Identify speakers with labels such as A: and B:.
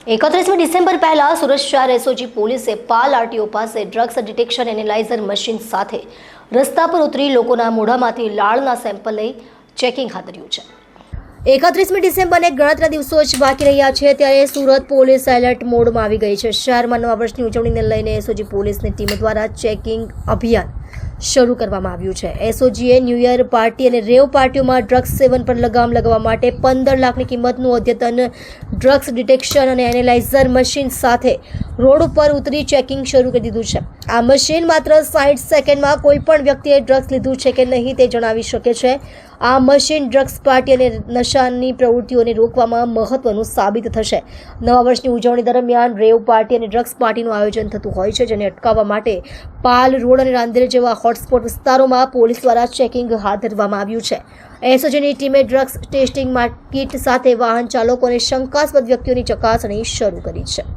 A: 31 December પહેલા સુરત શહેર SOG પોલીસે પાલ આરટીઓ પાસે ડ્રગ્સ ડિટેક્શન એનાલાઇઝર મશીન સાથે રસ્તા પર ઉતરી લોકોના મોઢામાંથી લાળના સેમ્પલ લઈ ચેકિંગ હાથ ધર્યું છે। 31 ડિસેમ્બરને ગણતરીના દિવસો જ બાકી રહ્યા છે ત્યારે સુરત પોલીસ એલર્ટ મોડમાં આવી ગઈ છે। શહેરમાં નવા વર્ષની ઉજવણીને લઈને એસઓજી પોલીસની ટીમ દ્વારા ચેકિંગ અભિયાન શરૂ કરવામાં આવ્યું છે। એસઓજીએ ન્યૂ યર પાર્ટી અને રેવ પાર્ટીઓમાં ડ્રગ્સ સેવન પર લગામ લગાવવા માટે 15 લાખની કિંમતનું અદ્યતન ડ્રગ્સ ડિટેક્શન અને એનાલાઇઝર મશીન સાથે રોડ ઉપર ઉતરી ચેકિંગ શરૂ કરી દીધું છે। આ મશીન માત્ર 60 સેકન્ડમાં કોઈ પણ વ્યક્તિએ ડ્રગ્સ લીધું છે કે નહીં તે જણાવી શકે છે। આ મશીન ડ્રગ્સ પાર્ટી અને નશાની પ્રવૃત્તિઓને રોકવામાં મહત્વનું સાબિત થશે। નવા વર્ષની ઉજવણી દરમિયાન રેવ પાર્ટી અને ડ્રગ્સ પાર્ટીનું આયોજન થતું હોય છે, જેને અટકાવવા માટે પાલ રોડ અને રાંદેર જેવા હોટસ્પોટ વિસ્તારોમાં પોલીસ દ્વારા ચેકિંગ હાથ ધરવામાં આવ્યું છે। એસઓજીની ટીમે ડ્રગ્સ ટેસ્ટિંગ કિટ સાથે વાહન ચાલકો અને શંકાસ્પદ વ્યક્તિઓની ચકાસણી શરૂ કરી છે।